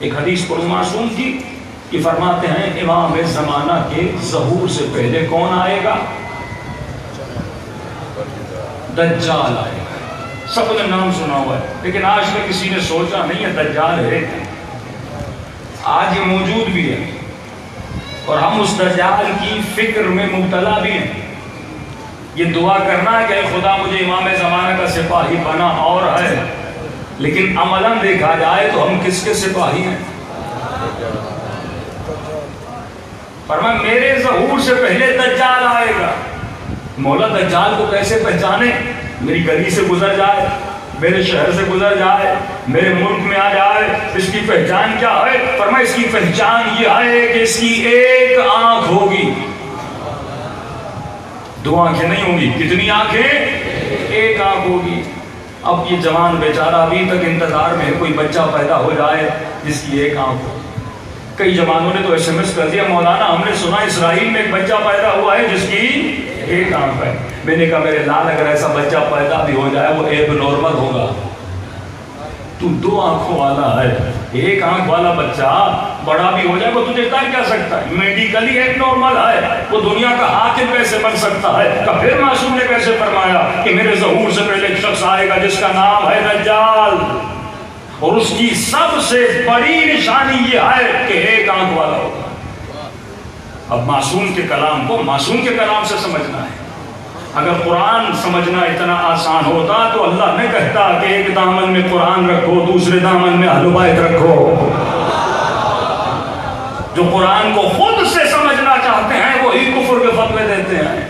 ایک حدیث پر معصوم کی کہ فرماتے ہیں امام زمانہ کے ظہور سے پہلے کون آئے گا؟ دجال آئے گا۔ سب نے نام سنا ہوا ہے، لیکن آج تک کسی نے سوچا نہیں ہے دجال ہے۔ آج یہ موجود بھی ہے اور ہم اس دجال کی فکر میں مبتلا بھی ہیں۔ یہ دعا کرنا ہے کہ خدا مجھے امام زمانہ کا سپاہی بنا اور ہے، لیکن عملاً دیکھا جائے تو ہم کس کے سپاہی ہیں؟ فرمایا میرے ظہور سے پہلے دجال آئے گا۔ مولا دجال کو کیسے پہچانے؟ میری گلی سے گزر جائے، میرے شہر سے گزر جائے، میرے ملک میں آ جائے، اس کی پہچان کیا ہے؟ فرمایا اس کی پہچان یہ ہے کہ اس کی ایک آنکھ ہوگی، دو آنکھیں نہیں ہوں گی۔ کتنی آنکھیں؟ ایک آنکھ ہوگی۔ اب یہ جوان بیچارہ ابھی تک انتظار میں کوئی بچہ پیدا ہو جائے جس کی ایک آنکھ ہو۔ کئی جوانوں نے تو ایس ایم ایس کر دیا، مولانا ہم نے سنا اسرائیل میں ایک بچہ پیدا ہوا ہے جس کی ایک آنکھ ہے۔ میں نے کہا میرے لال اگر ایسا بچہ پیدا بھی ہو جائے وہ ایب نارمل ہوگا، تو دو آنکھوں والا ہے، ایک آنکھ والا بچہ بڑا بھی ہو جائے وہ تجھے کیا سکتا ہے؟ میڈیکلی ایب نارمل ہے، وہ دنیا کا حاکم کیسے بن سکتا ہے؟ پھر معصوم نے کیسے فرمایا کہ میرے ظہور سے پہلے ایک شخص آئے گا جس کا نام ہے دجال، اور اس کی سب سے بڑی نشانی یہ ہے کہ ایک آنکھ والا ہوگا۔ اب معصوم کے کلام کو معصوم کے کلام سے سمجھنا ہے۔ اگر قرآن سمجھنا اتنا آسان ہوتا تو اللہ نے کہتا کہ ایک دامن میں قرآن رکھو، دوسرے دامن میں اہل بیت رکھو۔ جو قرآن کو خود سے سمجھنا چاہتے ہیں وہی کفر کے فتوے دیتے ہیں،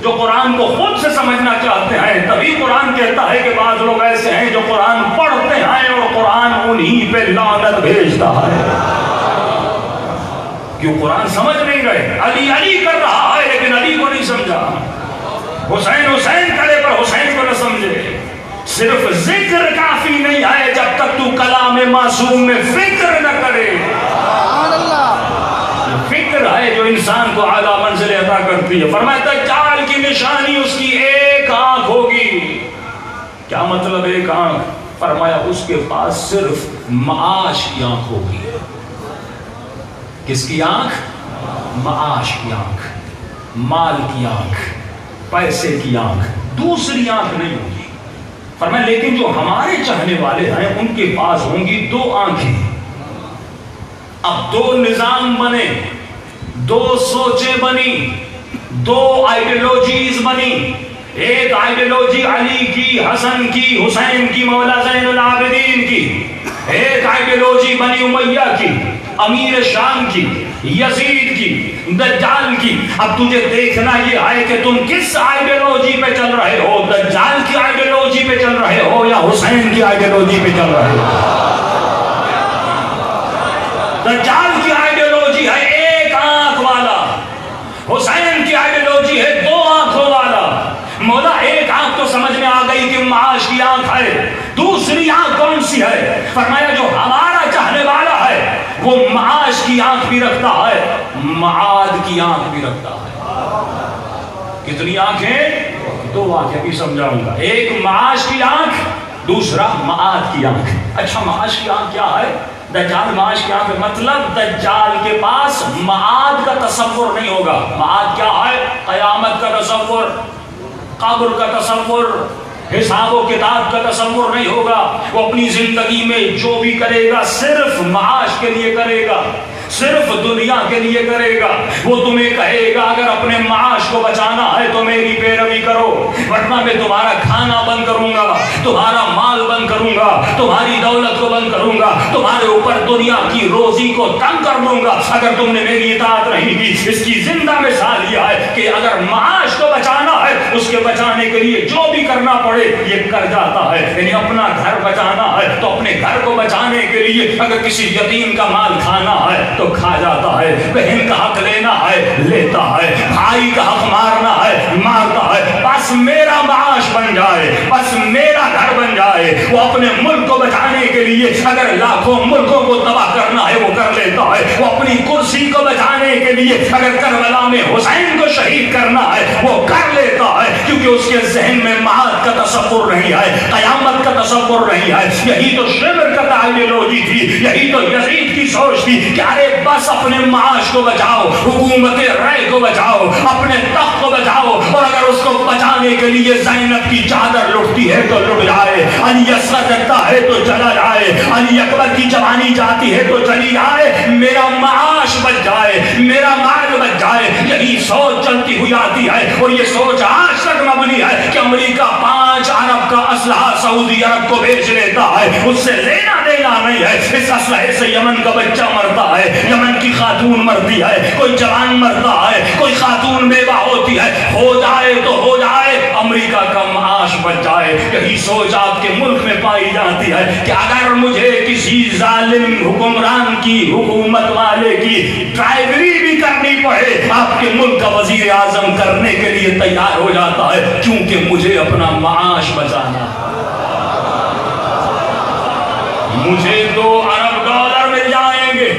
جو قرآن کو خود سے سمجھنا چاہتے ہیں تبھی قرآن کہتا ہے کہ بعض لوگ ایسے ہیں جو قرآن پڑھتے ہیں اور قرآن انہی پہ لعنت بھیجتا ہے، کیوں قرآن سمجھ نہیں رہے۔ علی علی کر رہا ہے لیکن علی کو نہیں سمجھا، حسین حسین کرے پر حسین کو نہ سمجھے۔ صرف ذکر کافی نہیں ہے جب تک تو کلام معصوم میں فکر نہ کرے۔ فکر ہے جو انسان کو اعلیٰ منزل عطا کرتی ہے۔ فرمایا دجال کی نشانی اس کی ایک آنکھ ہوگی۔ کیا مطلب ایک آنکھ؟ فرمایا اس کے پاس صرف معاش کی آنکھ ہوگی۔ کس کی آنکھ؟ معاش کی آنکھ، مال کی آنکھ، پیسے کی آنکھ، دوسری آنکھ نہیں ہوگی۔ فرمایا لیکن جو ہمارے چاہنے والے ہیں ان کے پاس ہوں گی دو آنکھیں۔ اب دو نظام بنے، دو سوچیں بنی، دو آئیڈیالوجیز بنی۔ ایک آئیڈیالوجی علی کی، حسن کی، حسین کی، مولا زین العابدین کی۔ ایک آئیڈیالوجی بنی امیہ کی، امیر شام کی، یزید کی، دجال کی۔ اب تجھے دیکھنا یہ ہے کہ تم کس آئیڈیالوجی پہ چل رہے ہو، دجال کی آئیڈیالوجی پہ چل رہے ہو یا حسین کی آئیڈیالوجی پہ چل رہے ہو۔ دجال کی آئیڈیالوجی ہے ایک آنکھ والا، حسین کی آئیڈیالوجی ہے دو آنکھوں والا۔ مولا ایک آنکھ تو سمجھ میں آ گئی کہ معاش کی آنکھ ہے، دوسری آنکھ کون سی ہے؟ فرمایا جو ہمارا چاہنے والا ہے وہ معاش کی آنکھ بھی رکھتا ہے، معاد کی آنکھ بھی رکھتا ہے۔ کتنی آنکھیں؟ دو آنکھیں بھی سمجھاؤں گا، ایک معاش کی آنکھ، دوسرا معاد کی آنکھ۔ اچھا معاش کی آنکھ کیا ہے؟ دجال معاش کی آنکھ مطلب دجال کے پاس معاد کا تصور نہیں ہوگا۔ معاد کیا ہے؟ قیامت کا تصور، قبر کا تصور، حساب و کتاب کا تصور نہیں ہوگا۔ وہ اپنی زندگی میں جو بھی کرے گا صرف معاش کے لیے کرے گا، صرف دنیا کے لیے کرے گا۔ وہ تمہیں کہے گا اگر اپنے معاش کو بچانا ہے تو میری پیروی کرو، ورنہ میں تمہارا کھانا بند کروں گا، تمہارا مال بند کروں گا، تمہاری دولت کو بند کروں گا، تمہارے اوپر دنیا کی روزی کو تنگ کر دوں گا اگر تم نے میری اطاعت نہیں کی۔ اس کی زندہ مثال یہ ہے کہ اگر معاش کو بچانا ہے اس کے بچانے کے لیے جو بھی کرنا پڑے یہ کر جاتا ہے۔ یعنی اپنا گھر بچانا ہے تو اپنے گھر کو بچانے کے لیے اگر کسی یتیم کا مال کھانا ہے تو کھا جاتا ہے، بہن کا حق لینا ہے لیتا ہے، بھائی کا حق مارنا ہے مارتا ہے۔ بس میرا معاش بن جائے، بس میرا گھر بن جائے۔ وہ اپنے ملک کو بچانے کے لیے اگر لاکھوں ملکوں کو تباہ کرنا ہے وہ کر لیتا ہے۔ وہ اپنی کرسی کو بچانے کے لیے اگر کربلا میں حسین کو شہید کرنا ہے وہ کر لیتا ہے، کیونکہ کیونکہ اس کے ذہن میں معاد کا تصور نہیں ہے، قیامت کا تصور نہیں ہے۔ یہی تو شمر کا آئیڈیالوجی تھی، یہی تو یزید کی سوچ تھی کہ ارے بس اپنے معاش کو بچاؤ، حکومت رائے کو بچاؤ، اپنے تخت کو بچاؤ، اور اگر اس کو بچانے کے لیے زینب کی چادر لٹتی ہے تو لٹ جائے، علی اصغر کرتا ہے تو چلا جائے، علی اکبر کی جوانی جاتی ہے تو چلی جائے، میرا معاش بچ جائے، میرا مال بچ جائے۔ یہی سوچ چلتی ہوئی آتی ہے، اور یہ سوچ آج تک مبنی ہے کہ امریکہ 5 ارب کا اسلحہ سعودی عرب کو بیچ لیتا ہے، اس سے لینا دینا نہیں ہے۔ اس اسلحے سے یمن کا بچہ مرتا ہے، یمن کی خاتون مرتی ہے، کوئی جوان مرتا ہے، کوئی خاتون بیوہ ہوتی ہے، ہو جائے تو ہو جائے، امریکہ کا معاش بچ جائے۔ یہی سوچ آپ کے ملک میں پائی جاتی ہے کہ اگر مجھے کسی ظالم حکمران کی، حکومت والے کی ڈرائیوری بھی کرنی پڑے، آپ کے ملک کا وزیر اعظم کرنے کے لیے تیار ہو جاتا ہے، کیونکہ مجھے اپنا معاش بچانا ہے۔ مجھے 2 ارب ڈالر مل جائیں گے،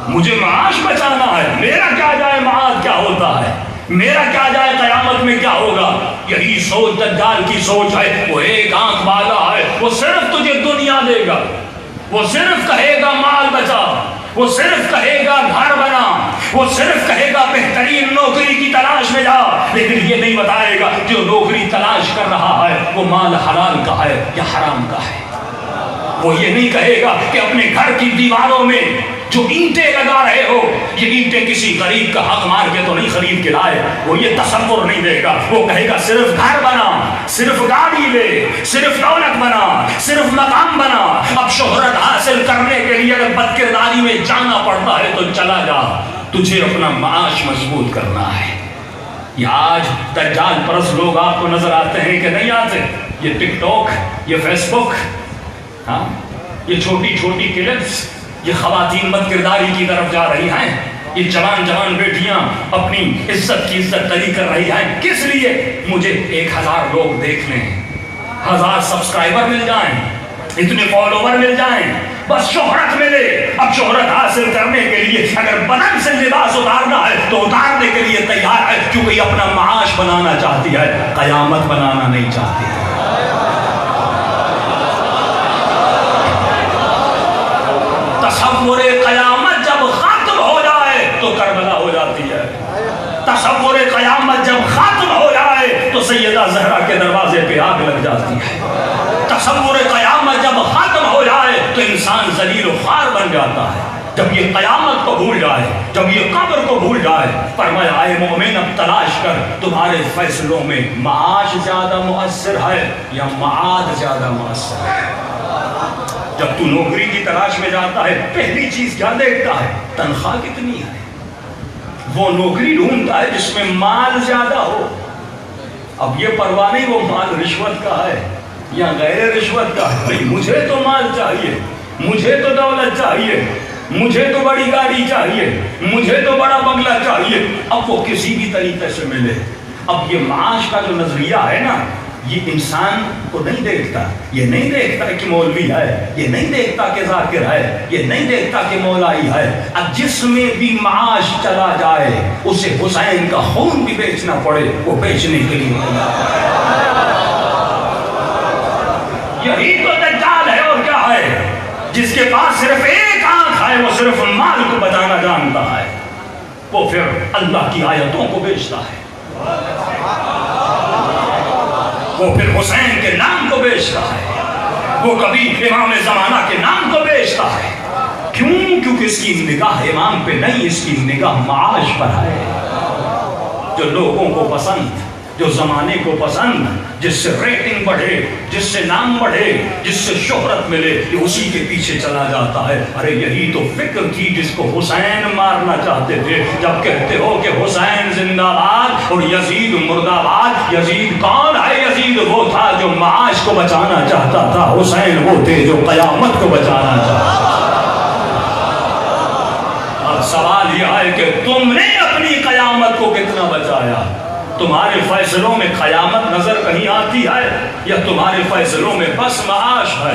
مجھے معاش بچانا ہے، میرا کیا جائے معاش کیا ہوتا ہے، میرا کیا جائے قیامت میں کیا ہوگا۔ یہی سوچ دجال کی سوچ ہے۔ وہ ایک آنکھ والا ہے، وہ صرف تجھے دنیا دے گا، وہ صرف کہے گا مال بچا، وہ صرف کہے گا گھر بنا، وہ صرف کہے گا بہترین نوکری کی تلاش میں جا، لیکن یہ نہیں بتائے گا جو نوکری تلاش کر رہا ہے وہ مال حلال کا ہے یا حرام کا ہے۔ وہ یہ نہیں کہے گا کہ اپنے گھر کی دیواروں میں جو اینٹیں لگا رہے ہو یہ اینٹیں کسی غریب کا حق مار کے تو نہیں خرید کے لائے، وہ یہ تصور نہیں دے گا۔ وہ کہے گا صرف گھر بنا، صرف گاڑی لے، صرف دولت بنا، صرف مقام بنا۔ اب شہرت حاصل کرنے کے لیے اگر بد کرداری میں جانا پڑتا ہے تو چلا جا، تجھے اپنا معاش مضبوط کرنا ہے۔ یہ آج دجال پرست لوگ آپ کو نظر آتے ہیں کہ نہیں آتے؟ یہ ٹک ٹاک، یہ فیس بک، ہاں یہ چھوٹی چھوٹی کلپس، یہ خواتین بد کرداری کی طرف جا رہی ہیں، یہ جوان جوان بیٹیاں اپنی عزت کی عزت دری کر رہی ہیں۔ کس لیے؟ مجھے 1000 لوگ دیکھ لیں، 1000 سبسکرائبر مل جائیں، اتنے فالوور مل جائیں، بس شہرت ملے۔ اب شہرت حاصل کرنے کے لیے اگر بدن سے لباس اتارنا ہے تو اتارنے کے لیے تیار ہے، کیونکہ یہ اپنا معاش بنانا چاہتی ہے، قیامت بنانا نہیں چاہتی ہے۔ تصور قیامت جب ختم ہو جائے تو کربلا ہو جاتی ہے، تصور قیامت جب ختم ہو جائے تو سیدہ زہرا کے دروازے پہ آگ لگ جاتی ہے، تصور قیامت جب ختم ہو جائے تو انسان ذلیل و خوار بن جاتا ہے۔ جب یہ قیامت کو بھول جائے، جب یہ قبر کو بھول جائے، فرمایا اے مومن اب تلاش کر تمہارے فیصلوں میں معاش زیادہ مؤثر ہے یا معاد زیادہ مؤثر ہے۔ جب تو نوکری کی تلاش میں جاتا ہے پہلی چیز کیا دیکھتا ہے؟ تنخواہ کتنی ہے۔ وہ نوکری ڈھونڈتا ہے جس میں مال زیادہ ہو۔ اب یہ پرواہ نہیں وہ مال رشوت کا ہے یا غیر رشوت کا ہے، بھئی مجھے تو مال چاہیے، مجھے تو دولت چاہیے، مجھے تو بڑی گاڑی چاہیے، مجھے تو بڑا بنگلہ چاہیے۔ اب وہ کسی بھی طریقے سے ملے۔ اب یہ معاش کا جو نظریہ ہے نا، یہ انسان کو نہیں دیکھتا، یہ نہیں دیکھتا کہ مولوی ہے، یہ نہیں دیکھتا کہ ذاکر ہے، یہ نہیں دیکھتا کہ مولائی ہے۔ اب جس میں بھی معاش چلا جائے اسے حسین کا خون بھی بیچنا پڑے، وہ بیچنے کے لیے یہی تو دجال ہے اور کیا ہے؟ جس کے پاس صرف ایک آنکھ ہے، وہ صرف مال کو بچانا جانتا ہے، وہ پھر اللہ کی آیتوں کو بیچتا ہے، وہ پھر حسین کے نام کو بیچتا ہے، وہ کبھی امام زمانہ کے نام کو بیچتا ہے۔ کیوں؟ کیونکہ اس کی نگاہ امام پہ نہیں، اس کی نگاہ معاش پر ہے۔ جو لوگوں کو پسند، جو زمانے کو پسند، جس سے ریٹنگ بڑھے، جس سے نام بڑھے، جس سے شہرت ملے، یہ اسی کے پیچھے چلا جاتا ہے۔ ارے یہی تو فکر تھی جس کو حسین مارنا چاہتے تھے۔ جب کہتے ہو کہ حسین زندہ باد اور یزید مردہ باد، یزید کون ہے؟ یزید وہ تھا جو معاش کو بچانا چاہتا تھا، حسین وہ تھے جو قیامت کو بچانا چاہتا تھا۔ اب سوال یہ ہے کہ تم نے اپنی قیامت کو کتنا بچایا؟ تمہارے فیصلوں میں قیامت نظر کہیں آتی ہے یا تمہارے فیصلوں میں بس معاش ہے؟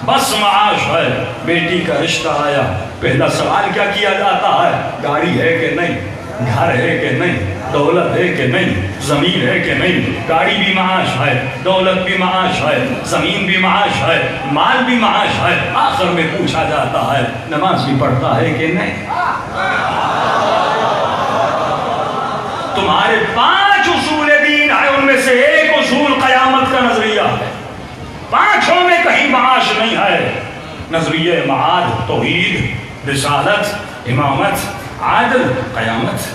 بس معاش ہے۔ بیٹی کا رشتہ آیا، پہلا سوال کیا کیا جاتا ہے؟ گاڑی ہے کہ نہیں، گھر ہے کہ نہیں، دولت ہے کہ نہیں، زمین ہے کہ نہیں، گاڑی بھی معاش ہے، دولت بھی معاش ہے، زمین بھی معاش ہے، مال بھی معاش ہے، آخر میں پوچھا جاتا ہے نماز بھی پڑھتا ہے کہ نہیں؟ تمہارے 5 اصول دین ہے، ان میں سے ایک اصول قیامت کا نظریہ ہے، 5 میں کہیں معاش نہیں ہے۔ نظریہ معاد، توحید، رسالت، امامت، عادل، قیامت۔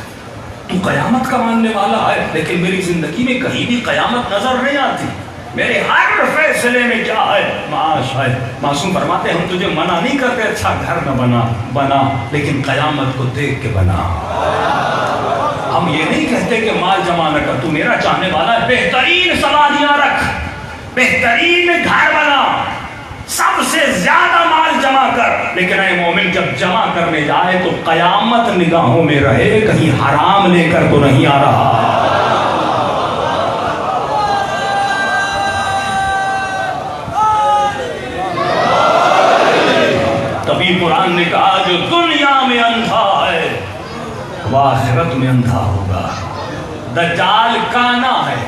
تو قیامت کا ماننے والا ہے، لیکن میری زندگی میں کہیں بھی قیامت نظر نہیں آتی۔ میرے ہر فیصلے میں کیا ہے؟ معاش ہے۔ معصوم فرماتے ہیں ہم تجھے منع نہیں کرتے اچھا گھر نہ بنا، لیکن قیامت کو دیکھ کے بنا۔ ہم یہ نہیں کہتے کہ مال جمع نہ کر، تو میرا چاہنے والا ہے بہترین سوادیاں رکھ، بہترین گھر بنا، سب سے زیادہ مال جمع کر، لیکن اے مومن جب جمع کرنے جائے تو قیامت نگاہوں میں رہے، کہیں حرام لے کر تو نہیں آ رہا۔ تبھی قرآن نے کہا جو دنیا میں اندھا ہے وہ آخرت میں اندھا ہوگا۔ دجال کانا ہے،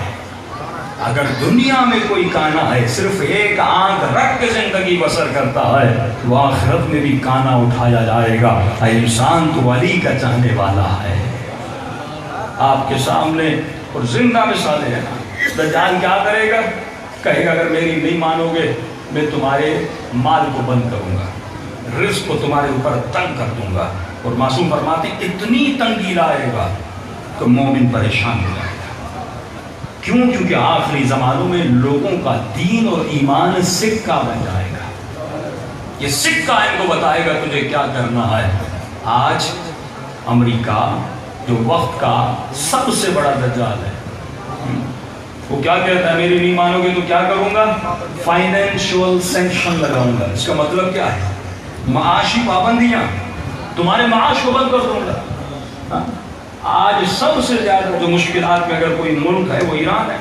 اگر دنیا میں کوئی کانا ہے صرف ایک آنکھ رکھ کے زندگی بسر کرتا ہے، وہ آخرت میں بھی کانا اٹھایا جائے گا۔ انسان تو ولی کا چاہنے والا ہے۔ آپ کے سامنے اور زندہ مثالیں ہیں۔ دجال کیا کرے گا؟ کہے گا اگر میری نہیں مانو گے میں تمہارے مال کو بند کروں گا، رزق کو تمہارے اوپر تنگ کر دوں گا، اور معصوم فرماتے اتنی تنگی لائے گا کہ مومن پریشان ہو جائے گا۔ کیوں؟ کیونکہ آخری زمانوں میں لوگوں کا دین اور ایمان سکہ بن جائے گا۔ یہ سکہ ان کو بتائے گا تجھے کیا کرنا ہے۔ آج امریکہ جو وقت کا سب سے بڑا دجال ہے، وہ کیا کہتا ہے میری نہیں مانو گے تو کیا کروں گا؟ فائنینشیل سینکشن لگاؤں گا۔ اس کا مطلب کیا ہے؟ معاشی پابندیاں، تمہارے معاش کو بند کر دوں گا۔ آج سب سے زیادہ جو مشکلات میں اگر کوئی ملک ہے وہ ایران ہے۔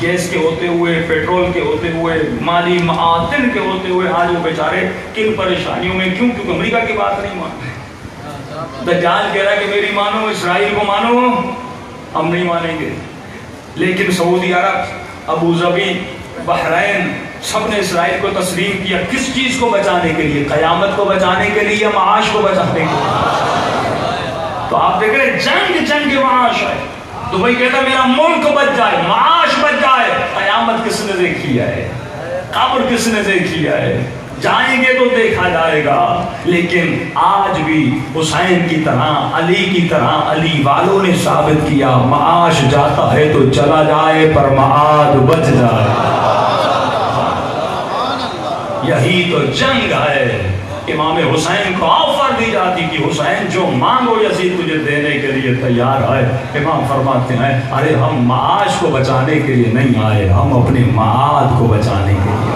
گیس کے ہوتے ہوئے، پیٹرول کے ہوتے ہوئے، مالی معادن کے ہوتے ہوئے آج وہ بیچارے کن پریشانیوں میں۔ کیوں؟ کیونکہ امریکہ کی بات نہیں مانتے۔ دجال کہہ رہا ہے کہ میری مانو، اسرائیل کو مانو، ہم نہیں مانیں گے۔ لیکن سعودی عرب، ابو ظبی، بحرین سب نے اسرائیل کو تسلیم کیا۔ کس چیز کو بچانے کے لیے؟ قیامت کو بچانے کے لیے یا معاش کو بچانے کے لیے؟ تو آپ دیکھ رہے جنگ کے معاش ہے۔ دبئی کہتا ہے میرا ملک بچ جائے، معاش بچ جائے۔ قیامت کس نے دیکھی ہے؟ قبر کس نے دیکھی ہے؟ جائیں گے تو دیکھا جائے گا۔ لیکن آج بھی حسین کی طرح، علی کی طرح علی والوں نے ثابت کیا معاش جاتا ہے تو چلا جائے پر معاد بچ جائے۔ یہی تو جنگ ہے۔ امام حسین کو آفر دی جاتی کہ حسین جو مانگو یزید تجھے دینے کے لیے تیار ہے۔ امام فرماتے ہیں ارے ہم معاش کو بچانے کے لیے نہیں آئے، ہم اپنے معاد کو بچانے کے لیے